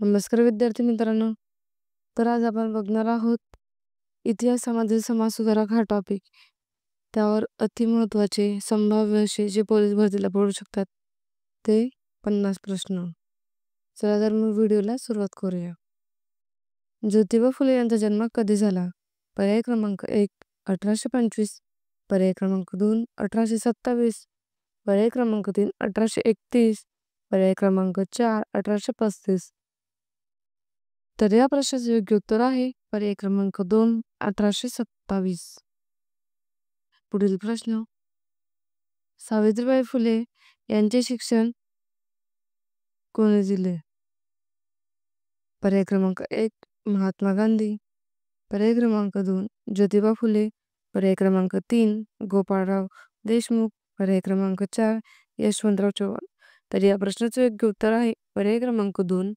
नमस्कार विद्यार्थी मित्रांनो. तर आज आपण बघणार आहोत इतिहासामधील समाजसुधारक हा टॉपिक. त्यावर अतिमहत्त्वाचे संभाव्य असे जे पोलीस भरतीला पडू शकतात ते 50 प्रश्न. चला तर मग व्हिडिओला सुरुवात करूया. ज्योतिबा फुले यांचा जन्म कधी झाला? पर्याय क्रमांक 1 1825, पर्याय क्रमांक 2 1827, पर्याय क्रमांक 3 1831, पर्याय क्रमांक 4 1835. तर या प्रश्नाचे योग्य उत्तर आहे पर्याय क्रमांक 2 1827. पुढील प्रश्न. सावित्रीबाई फुले यांचे शिक्षण कोणी दिले? पर्याय क्रमांक 1 महात्मा गांधी, पर्याय क्रमांक 2 ज्योतिबा फुले, पर्याय क्रमांक 3 गोपाळराव देशमुख, पर्याय क्रमांक 4 यशवंतराव चव्हाण. तर या प्रश्नाचे योग्य उत्तर आहे पर्याय क्रमांक 2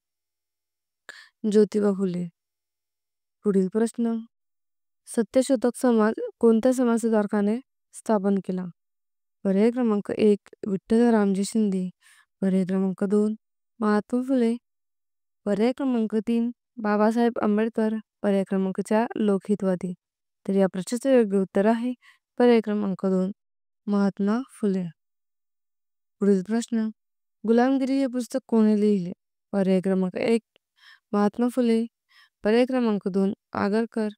ज्योतिबा फुले. पुढील प्रश्न. सत्यशोधक समाज कोणत्या समाजसुधारकाने स्थापन केला? पर्याय क्रमांक 1 विठ्ठल रामजी शिंदे, पर्याय क्रमांक 2 महात्मा फुले, पर्याय क्रमांक 3 बाबासाहेब आंबेडकर, पर्याय क्रमांक 4 लोकहितवादी. तर या प्रश्नाचे योग्य उत्तर आहे पर्याय क्रमांक 2 महात्मा फुले. पुढील प्रश्न. गुलामगिरी हे पुस्तक कोणी लिहिले? पर्याय क्रमांक 1 महात्मा फुले, पर्याय क्रमांक 2 आगरकर,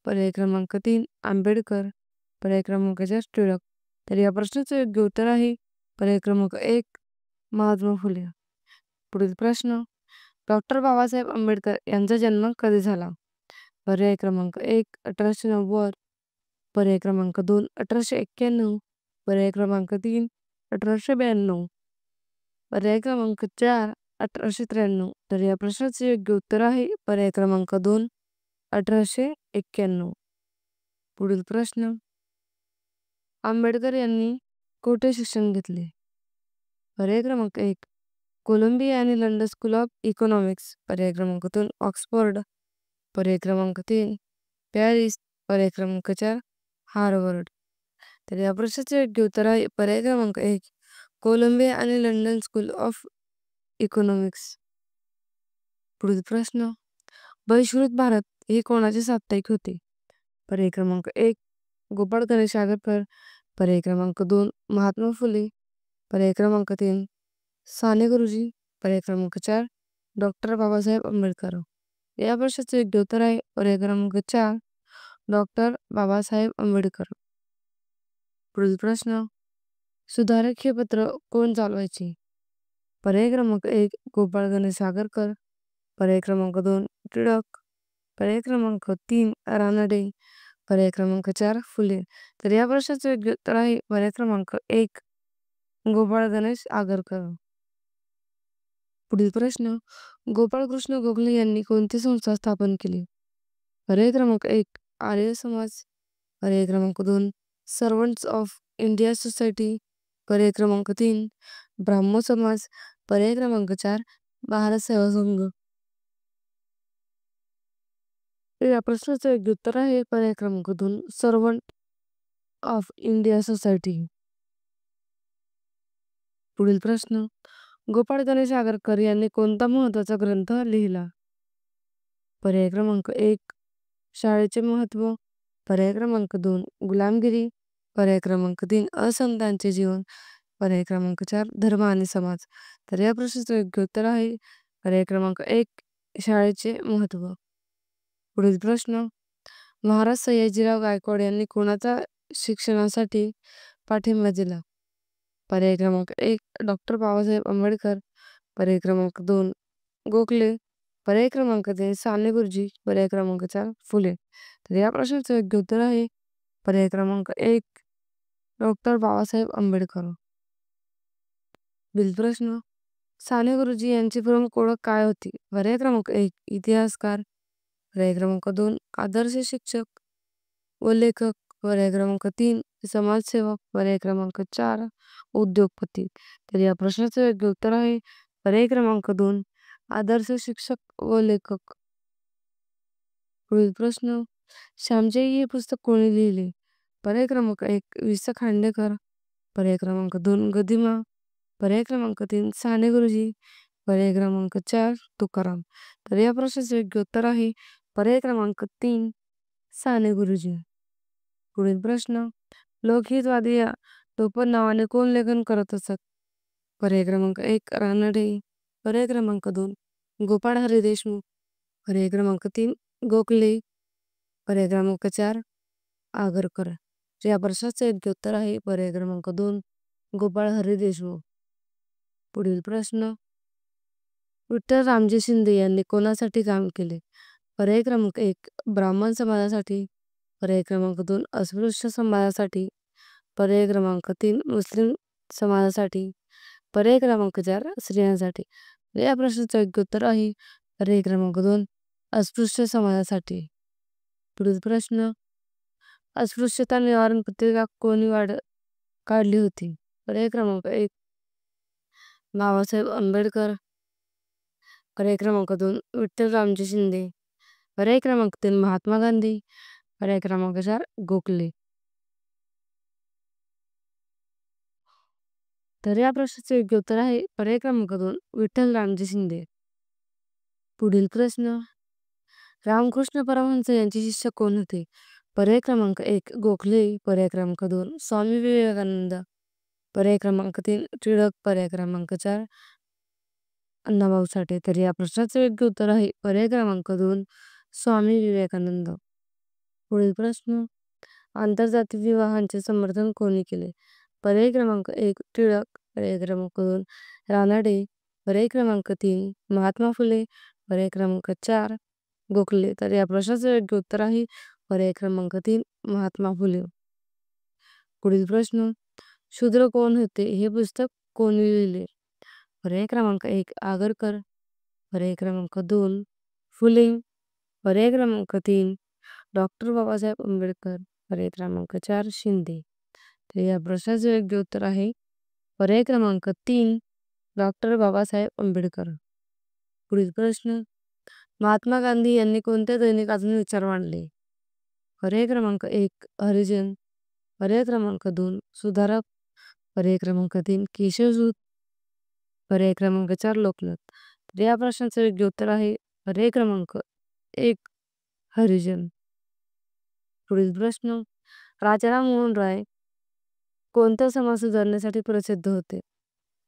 पर्याय क्रमांक 3 आंबेडकर, पर्याय क्रमांक 4 टिळक. तर या प्रश्नाचे योग्य उत्तर आहे पर्याय क्रमांक 1 महात्मा फुले. पुढील प्रश्न. डॉक्टर बाबासाहेब आंबेडकर यांचा जन्म कधी झाला? पर्याय क्रमांक 1 1890, पर्याय क्रमांक 2 1891, पर्याय क्रमांक 3 1892, पर्याय क्रमांक 4 1893. तर या प्रश्नाचे योग्य उत्तर आहे पर्याय क्रमांक 2 1891. पुढील प्रश्न. आंबेडकर यांनी कोठे शिक्षण घेतले? पर्याय क्रमांक 1 कोलंबिया आणि लंडन स्कूल ऑफ इकॉनॉमिक्स, पर्याय क्रमांक 2 ऑक्सफोर्ड, पर्याय क्रमांक 3 पॅरिस, पर्याय क्रमांक 4 हार्वर्ड. तर या प्रश्नाचे योग्य उत्तर आहे पर्याय क्रमांक 1 कोलंबिया आणि लंडन स्कूल ऑफ इकॉनॉमिक्स. पुढील प्रश्न. बहिष्कृत भारत हे कोणाचे साप्ताहिक होते? पर्याय क्रमांक 1 गोपाळ गणेश आगरकर, पर्याय क्रमांक 2 महात्मा फुले, पर्याय क्रमांक 3 साने गुरुजी, पर्याय क्रमांक 4 डॉक्टर बाबासाहेब आंबेडकर. या प्रश्नाचे योग्य उत्तर आहे पर्याय क्रमांक 4 डॉक्टर बाबासाहेब आंबेडकर. पुढील प्रश्न. सुधारक हे पत्र कोण चालवायचे? पर्याय क्रमांक 1 गोपाळ गणेश आगरकर, पर्याय क्रमांक 2 टिळक, पर्याय क्रमांक 3 रानडे, पर्याय क्रमांक 4 फुले. तर या प्रश्नाचे योग्य उत्तर आहे पर्याय क्रमांक 1 गोपाळ गणेश आगरकर. पुढील प्रश्न. गोपाळकृष्ण गोखले यांनी कोणती संस्था स्थापन केली? पर्याय क्रमांक 1 आर्य समाज, पर्याय क्रमांक 2 सर्वंट्स ऑफ इंडिया सोसायटी, पर्याय क्रमांक 3 ब्राह्मो समाज, पर्याय क्रमांक 4 भारत सेवा संघ. या प्रश्नाचे योग्य उत्तर आहे पर्याय क्रमांक 2 सर्वंट ऑफ इंडिया सोसायटी. पुढील प्रश्न. गोपाळ गणेश आगरकर यांनी कोणता महत्त्वाचा ग्रंथ लिहिला? पर्याय क्रमांक 1 शाळेचे महत्त्व, पर्याय क्रमांक 2 गुलामगिरी, पर्याय क्रमांक 3 असंतांचे जीवन, पर्याय क्रमांक 4 धर्म आणि समाज. तर या प्रश्नाचे योग्य उत्तर आहे पर्याय क्रमांक 1 शाळेचे महत्त्व. पुढील प्रश्न. महाराज सयाजीराव गायकवाड यांनी कोणाचा शिक्षणासाठी पाठिंबा दिला? पर्याय क्रमांक 1 डॉक्टर बाबासाहेब आंबेडकर, पर्याय क्रमांक 2 गोखले, पर्याय क्रमांक 3 साने गुरुजी, पर्याय क्रमांक 4 फुले. तर या प्रश्नाचे योग्य उत्तर आहे पर्याय क्रमांक 1 डॉक्टर बाबासाहेब आंबेडकर. पुढील प्रश्न. साने गुरुजी यांची प्रमुख ओळख काय होती? पर्याय क्रमांक 1 इतिहासकार, पर्याय क्रमांक 2 आदर्श शिक्षक व लेखक, पर्याय क्रमांक 3 समाजसेवक, पर्याय क्रमांक 4 उद्योगपती. तर या प्रश्नाचे योग्य उत्तर आहे पर्याय क्रमांक 2 आदर्श शिक्षक व लेखक. पुढील प्रश्न. श्यामची हे पुस्तक कोणी लिहिले? पर्याय क्रमांक 1 वि स खांडेकर, पर्याय क्रमांक 2 गदिमा, पर्याय क्रमांक 3 साने गुरुजी, पर्याय क्रमांक 4 तुकाराम. तर या प्रश्नाचे योग्य उत्तर आहे पर्याय क्रमांक 3 साने गुरुजी. पुढील प्रश्न, लोकहितवादी या टोपण नावाने कोण लेखन करत असत? पर्याय क्रमांक 1 रानडे, पर्याय क्रमांक 2 गोपाळ हरी देशमुख, पर्याय क्रमांक 3 गोखले, पर्याय क्रमांक 4 आगरकर. तर या प्रश्नाचे योग्य उत्तर आहे पर्याय क्रमांक 2 गोपाळ हरी देशमुख. पुढील प्रश्न, विठ्ठल रामजी शिंदे यांनी कोणासाठी काम केले? पर्याय क्रमांक 1 ब्राह्मण समाजासाठी, पर्याय क्रमांक 2 अस्पृश्य समाजासाठी, पर्याय क्रमांक 3 मुस्लिम समाजासाठी, पर्याय क्रमांक 4 स्त्रियांसाठी. या प्रश्नाचं योग्य उत्तर आहे पर्याय क्रमांक 2 अस्पृश्य समाजासाठी. पुढील प्रश्न, अस्पृश्यता निवारण पत्रिका कोणी काढली होती? पर्याय क्रमांक 1 बाबासाहेब आंबेडकर, पर्याय क्रमांक 2 विठ्ठल रामजी शिंदे, पर्याय क्रमांक 3 महात्मा गांधी, पर्याय क्रमांक 4 गोखले. तर या प्रश्नाचे योग्य उत्तर आहे पर्याय क्रमांक 2 विठ्ठल रामजी शिंदे. पुढील प्रश्न, रामकृष्ण परमहंस यांचे शिष्य कोण होते? पर्याय क्रमांक 1 गोखले, पर्याय क्रमांक 2 स्वामी विवेकानंद, पर्याय क्रमांक 3 टिळक, पर्याय क्रमांक 4 अण्णाभाऊ साठे. तर या प्रश्नाचे योग्य उत्तर आहे पर्याय क्रमांक 2 स्वामी विवेकानंद. पुढील प्रश्न, आंतरजातीय विवाहांचे समर्थन कोणी केले? पर्याय क्रमांक 1 टिळक, पर्याय क्रमांक 2 रानडे, पर्याय क्रमांक 3 महात्मा फुले, पर्याय क्रमांक 4 गोखले. तर या प्रश्नाचे योग्य उत्तर आहे पर्याय क्रमांक 3 महात्मा फुले. पुढील प्रश्न, शूद्र कोण होते हे पुस्तक कोणी लिहिले? पर्याय क्रमांक 1 आगरकर, पर्याय क्रमांक 2 फुले, पर्याय क्रमांक 3 डॉक्टर बाबासाहेब आंबेडकर, पर्याय क्रमांक 4 शिंदे. तर या प्रश्नाचे योग्य उत्तर आहे पर्याय क्रमांक 3 डॉक्टर बाबासाहेब आंबेडकर. पुढील प्रश्न, महात्मा गांधी यांनी कोणत्या दैनिकातून विचार मांडले? पर्याय क्रमांक 1 हरिजन, पर्याय क्रमांक 2 सुधारक, पर्याय क्रमांक 3 केशवसूत, पर्याय क्रमांक 4 लोकमत. तर या प्रश्नाचे योग्य उत्तर आहे पर्याय क्रमांक 1 हरिजन. पुढील प्रश्न, राजाराम मोहन राय कोणता समाज सुधारण्यासाठी प्रसिद्ध होते?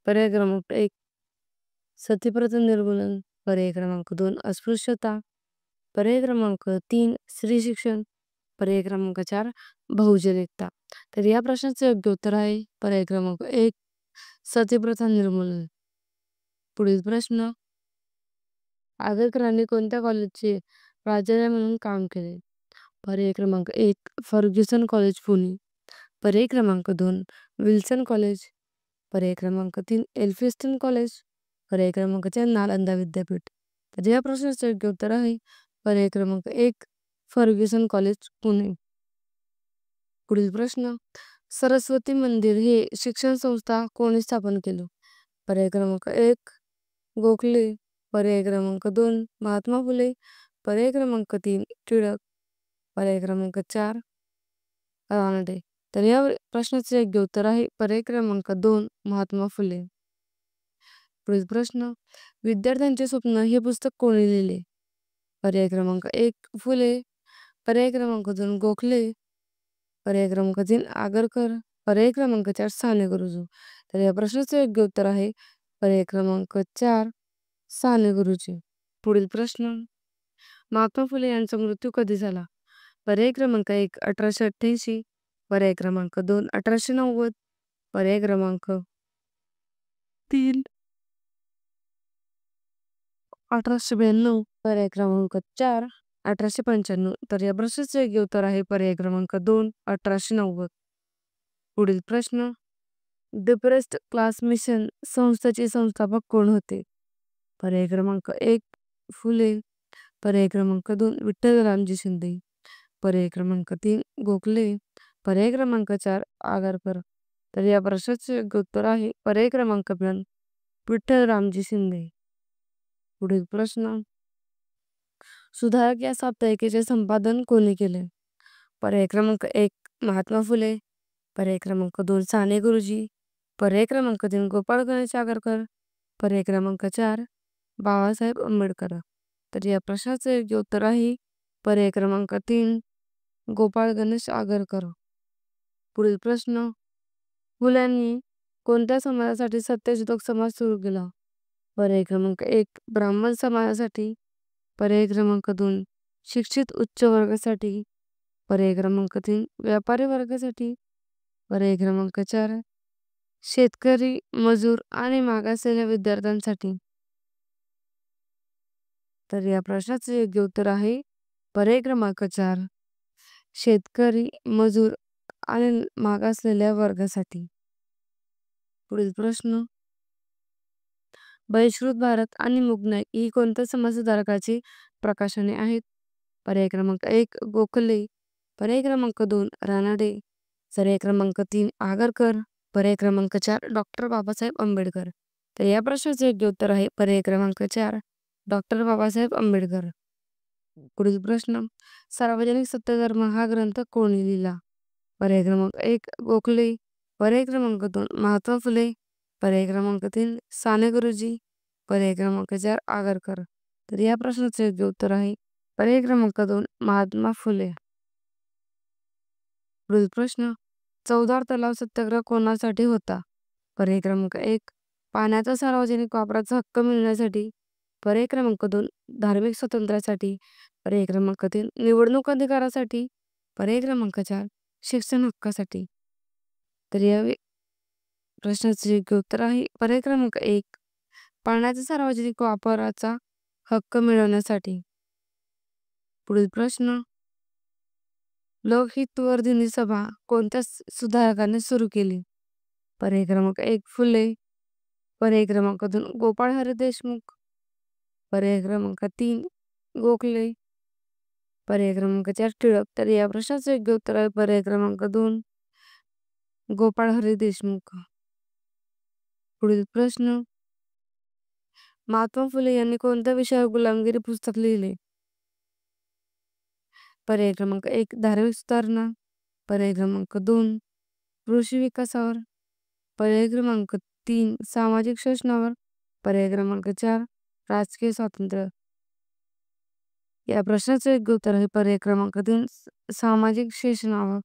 पर्याय क्रमांक 1 सतीप्रथा निर्मूलन, पर्याय क्रमांक 2 अस्पृश्यता, पर्याय क्रमांक 3 स्त्री शिक्षण, पर्याय क्रमांक 4 बहुजन एकता. तर या प्रश्नाचे योग्य उत्तर आहे पर्याय क्रमांक 1 सतीप्रथा निर्मूलन. पुढील प्रश्न, आगरकरांनी कोणत्या कॉलेजचे प्राचार्य म्हणून काम केले? पर्याय क्रमांक 1 फर्ग्युसन कॉलेज पुणे, पर्याय क्रमांक 2 विल्सन कॉलेज, पर्याय क्रमांक 3 एल्फिन्स्टन कॉलेज, पर्याय क्रमांक 4 नालंदा विद्यापीठ. तर या प्रश्नाचे योग्य उत्तर आहे पर्याय क्रमांक 1 फर्ग्युसन कॉलेज पुणे. पुढील प्रश्न, सरस्वती मंदिर हे शिक्षण संस्था कोणी स्थापन केलं? पर्याय क्रमांक 1 गोखले, पर्याय क्रमांक 2 महात्मा फुले, पर्याय क्रमांक 3 टिळक, पर्याय क्रमांक 4 रानडे. तर या प्रश्नाचे योग्य उत्तर आहे पर्याय क्रमांक 2 महात्मा फुले. पुढील प्रश्न, विद्यार्थ्यांचे स्वप्न हे पुस्तक कोणी लिहिले? पर्याय क्रमांक 1 फुले, पर्याय क्रमांक 2 गोखले, पर्याय क्रमांक 3 आगरकर, पर्याय क्रमांक 4 साने गुरुजी. तर या प्रश्नाचे योग्य उत्तर आहे पर्याय क्रमांक 4 साने गुरुजी. पुढील प्रश्न, महात्मा फुले यांचा मृत्यू कधी झाला? पर्याय क्रमांक 1 1888, पर्याय क्रमांक 2 1890, पर्याय क्रमांक 3 1892, पर्याय क्रमांक 4 1895. तर या प्रश्नाचे योग्य उत्तर आहे पर्याय क्रमांक 2 1890. पुढील प्रश्न, डिप्रेस्ड क्लास मिशन संस्थेचे संस्थापक कोण होते? पर्याय क्रमांक 1 फुले, पर्याय क्रमांक 2 विठ्ठल रामजी शिंदे, पर्याय क्रमांक 3 गोखले, पर्याय क्रमांक 4 आगरकर. तर या प्रश्नाचे योग्य उत्तर आहे पर्याय क्रमांक 5 विठ्ठल रामजी शिंदे. पुढील प्रश्न, सुधारक या साप्ताहिकेचे संपादन कोणी केले? पर्याय क्रमांक 1 महात्मा फुले, पर्याय क्रमांक 2 साने गुरुजी, पर्याय क्रमांक 3 गोपाळ गणेश आगरकर, पर्याय क्रमांक 4 बाबासाहेब आंबेडकर. तर या प्रश्नाचं योग्य उत्तर आहे पर्याय क्रमांक 3 गोपाळ गणेश आगरकर. पुढील प्रश्न, फुल्यांनी कोणत्या समाजासाठी सत्यशोधक समाज सुरू केला? पर्याय क्रमांक 1 ब्राह्मण समाजासाठी, पर्याय क्रमांक 2 शिक्षित उच्च वर्गासाठी, पर्याय क्रमांक 3 व्यापारी वर्गासाठी, पर्याय क्रमांक 4 शेतकरी, मजूर आणि मागासलेल्या विद्यार्थ्यांसाठी. तर या प्रश्नाचं योग्य उत्तर आहे पर्याय क्रमांक 4 शेतकरी, मजूर आणि मागासलेल्या वर्गासाठी. पुढील प्रश्न, बहिष्कृत भारत आणि मूकनायक ही कोणत्या समाजसुधारकाची प्रकाशने आहेत? पर्याय क्रमांक 1 गोखले, पर्याय क्रमांक 2 रानडे, पर्याय क्रमांक 3 आगरकर, पर्याय क्रमांक 4 डॉक्टर बाबासाहेब आंबेडकर. तर या प्रश्नाचे योग्य उत्तर आहे पर्याय क्रमांक 4 डॉक्टर बाबासाहेब आंबेडकर. पुढील प्रश्न, सार्वजनिक सत्यधर्म हा ग्रंथ कोणी लिहिला? पर्याय क्रमांक 1 गोखले, पर्याय क्रमांक 2 महात्मा फुले, पर्याय क्रमांक 3 साने गुरुजी, पर्याय क्रमांक 4 आगरकर. तर या प्रश्नाचे योग्य उत्तर आहे पर्याय क्रमांक 2 महात्मा फुले. पुढील प्रश्न, चौदार तलाव सत्याग्रह कोणासाठी होता? पर्याय क्रमांक 1 पाण्याचा सार्वजनिक वापराचा हक्क मिळण्यासाठी, पर्याय क्रमांक 2 धार्मिक स्वातंत्र्यासाठी, पर्याय क्रमांक 3 निवडणूक अधिकारासाठी, पर्याय क्रमांक 4 शिक्षण हक्कासाठी. तर या प्रश्नाचे योग्य उत्तर आहे पर्याय क्रमांक 1 पाण्याचा सार्वजनिक वापराचा हक्क मिळवण्यासाठी. पुढील प्रश्न, लोकहितवर्धिनी सभा कोणत्या सुधारकांनी सुरू केली? पर्याय क्रमांक 1 फुले, पर्याय क्रमांक 2 गोपाळ हरी देशमुख, पर्याय क्रमांक 3 गोखले, पर्याय क्रमांक 4 टिळक. तर या प्रश्नाचं योग्य उत्तर आहे पर्याय क्रमांक 2 गोपाळ हरी देशमुख. पुढील प्रश्न, महात्मा फुले यांनी कोणत्या विषयावर गुलामगिरी पुस्तक लिहिले? पर्याय क्रमांक 1 धार्मिक सुधारणा, पर्याय क्रमांक 2 कृषी विकासावर, पर्याय क्रमांक 3 सामाजिक शोषणावर, पर्याय क्रमांक 4 राजकीय स्वातंत्र्य. या प्रश्नाचं योग्य उत्तर आहे पर्याय क्रमांक 3 सामाजिक शोषणावर.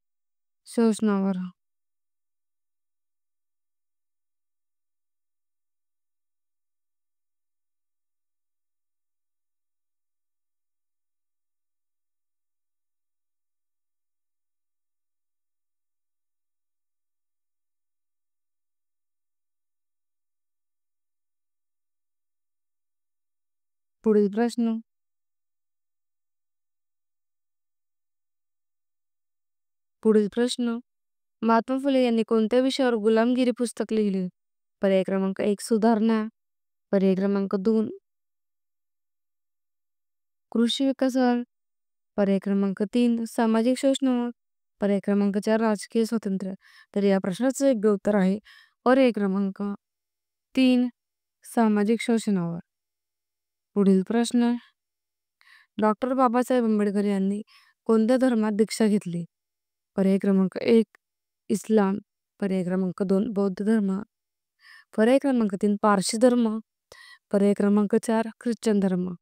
पुढील प्रश्न, महात्मा फुले यांनी कोणत्या विषयावर गुलामगिरी पुस्तक लिहिले? पर्याय क्रमांक 1 सुधारणा, पर्याय क्रमांक 2 कृषी विकासावर, पर्याय क्रमांक 3 सामाजिक शोषणावर, पर्याय क्रमांक 4 राजकीय स्वातंत्र्य. तर या प्रश्नाचं योग्य उत्तर आहे पर्याय क्रमांक 3 सामाजिक शोषणावर. पुढील प्रश्न, डॉक्टर बाबासाहेब आंबेडकर यांनी कोणत्या धर्मात दीक्षा घेतली? पर्याय क्रमांक 1 इस्लाम, पर्याय क्रमांक 2 बौद्ध धर्म, पर्याय क्रमांक 3 पारशी धर्म, पर्याय क्रमांक 4 ख्रिश्चन धर्म.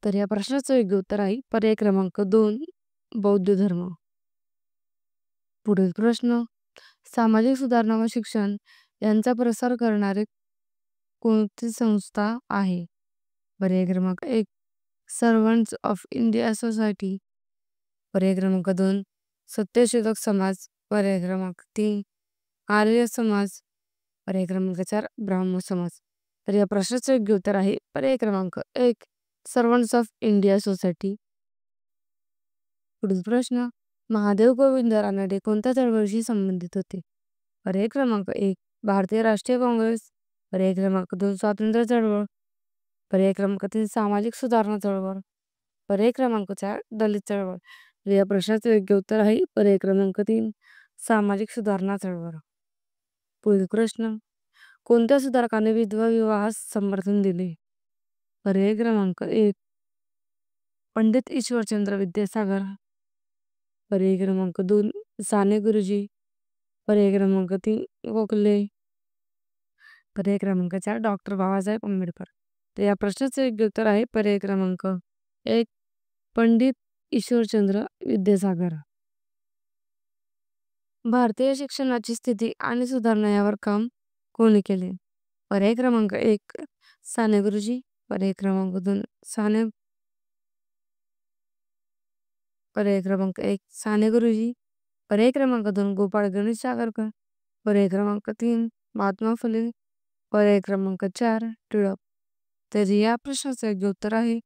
तर या प्रश्नाचं योग्य उत्तर आहे पर्याय क्रमांक 2 बौद्ध धर्म. पुढील प्रश्न, सामाजिक सुधारणा व शिक्षण यांचा प्रसार करणारे कोणती संस्था आहे? पर्याय क्रमांक 1 सर्वंट्स ऑफ इंडिया सोसायटी, पर्याय क्रमांक 2 सत्यशोधक समाज, पर्याय क्रमांक 3 आर्य समाज, पर्याय क्रमांक 4 ब्राह्मण समाज. तर या प्रश्नाचं योग्य उत्तर आहे पर्याय क्रमांक 1 सर्वंट्स ऑफ इंडिया सोसायटी. पुढील प्रश्न, महादेव गोविंद रानडे कोणत्या चळवळीशी संबंधित होते? पर्याय क्रमांक 1 भारतीय राष्ट्रीय काँग्रेस, पर्याय क्रमांक 2 स्वातंत्र्य चळवळ, पर्याय क्रमांक 3 सामाजिक सुधारणा चळवळ, पर्याय क्रमांक 4 दलित चळवळ. या प्रश्नाचं योग्य उत्तर आहे पर्याय क्रमांक 3 सामाजिक सुधारणा चळवळ. पुढील प्रश्न, कोणत्या सुधारकाने विधवा विवाहास समर्थन दिले? पर्याय क्रमांक 1 पंडित ईश्वरचंद्र विद्यासागर, पर्याय क्रमांक 2 साने गुरुजी, पर्याय क्रमांक 3 गोखले, पर्याय क्रमांक 4 डॉक्टर बाबासाहेब आंबेडकर. तर या प्रश्नाचं योग्य उत्तर आहे पर्याय क्रमांक 1 पंडित ईश्वरचंद्र विद्यासागर. भारतीय शिक्षणाची स्थिती आणि सुधारणा यावर काम कोणी केले? पर्याय क्रमांक 1 साने गुरुजी, पर्याय क्रमांक 2 साने पर्याय क्रमांक 1 साने गुरुजी, पर्याय क्रमांक 2 गोपाळ गणेश सागरकर, पर्याय क्रमांक 3 महात्मा फुले, पर्याय क्रमांक 4 टिळक. तर या प्रश्नाचं योग्य उत्तर आहे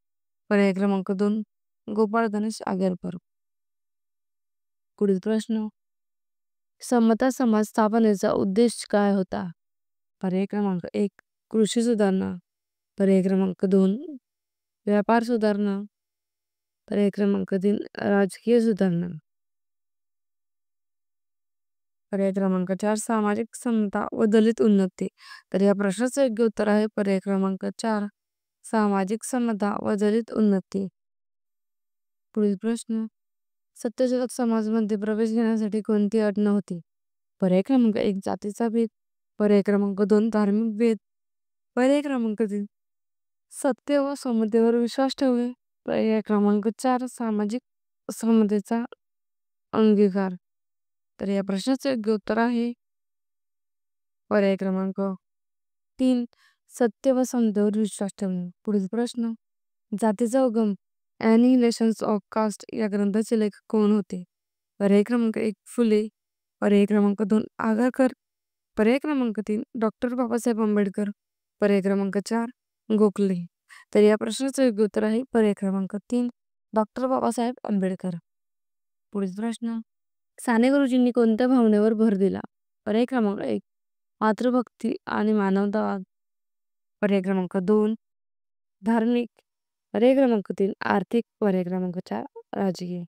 पर्याय क्रमांक 2 गोपाळ गणेश आगरकर. पुढील प्रश्न समता समाज स्थापनेचा उद्देश काय होता? पर्याय क्रमांक 1 कृषी सुधारणा, पर्याय क्रमांक 2 व्यापार सुधारणा, पर्याय क्रमांक 3 राजकीय सुधारणा, पर्याय क्रमांक 4 सामाजिक समता व दलित उन्नती. तर या प्रश्नाचं योग्य उत्तर आहे पर्याय क्रमांक 4 सामाजिक समता व दलित उन्नती. पुढील प्रश्न सत्यशोधक समाजमध्ये प्रवेश घेण्यासाठी कोणती अट नव्हती? पर्याय क्रमांक 1 जातीचा भेद, पर्याय क्रमांक 2 धार्मिक भेद, पर्याय क्रमांक 3 सत्य व समतेवर विश्वास ठेवणे, पर्याय क्रमांक 4 सामाजिक समतेचा अंगीकार. तर या प्रश्नाचं योग्य उत्तर आहे पर्याय क्रमांक 3 सत्य व समतेवर विश्वास ठेवणे. पुढील प्रश्न जातीचा उगम ॲनिहिलेशन्स ऑफ कास्ट या ग्रंथाचे लेखक कोण होते? पर्याय क्रमांक 1 फुले, पर्याय क्रमांक 2 आगरकर, पर्याय क्रमांक 3 डॉक्टर बाबासाहेब आंबेडकर, पर्याय क्रमांक 4 गोखले. तर या प्रश्नाचं योग्य उत्तर आहे पर्याय क्रमांक 3 डॉक्टर बाबासाहेब आंबेडकर. पुढील प्रश्न साने गुरुजींनी कोणत्या भावनेवर भर दिला? पर्याय क्रमांक 1 मातृभक्ती आणि मानवतावाद, पर्याय क्रमांक 2 धार्मिक, पर्याय क्रमांक 3 आर्थिक, पर्याय क्रमांक 4 राजकीय.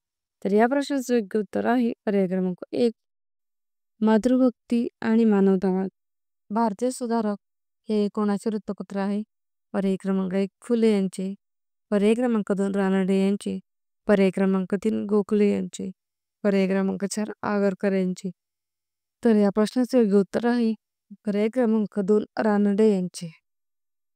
तर या प्रश्नाचं योग्य उत्तर आहे पर्याय क्रमांक 1 मातृभक्ती आणि मानवतावाद. भारतीय सुधारक हे कोणाचे वृत्तपत्र आहे? पर्याय क्रमांक 1 फुले यांचे, पर्याय क्रमांक 2 रानडे यांचे, पर्याय क्रमांक 3 गोखले यांचे, पर्याय क्रमांक 4 आगरकर यांचे. तर या प्रश्नाचे योग्य उत्तर आहे पर्याय क्रमांक 2 रानडे यांचे.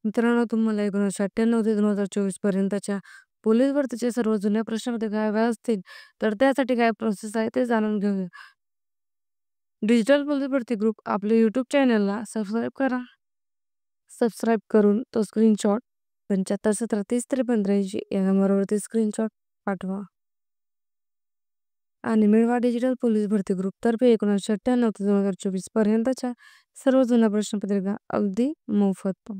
मित्रांनो तुम्हाला 1998 ते 2024 पर्यंतच्या पोलीस भरतीचे सर्व जुन्या प्रश्नपत्रिका हव्या असतील तर त्यासाठी काय प्रोसेस आहे ते जाणून घेऊया. डिजिटल पोलीस भरती ग्रुप आपल्या यूट्यूब चॅनलला सबस्क्राईब करा. सबस्क्राईब करून तो स्क्रीनशॉट 75 17 30 83 या नंबरवरती स्क्रीनशॉट पाठवा आणि मिळवा डिजिटल पोलीस भरती ग्रुपतर्फे 1998 ते 2024 पर्यंतच्या सर्व जुन्या प्रश्नपत्रिका अगदी मोफत.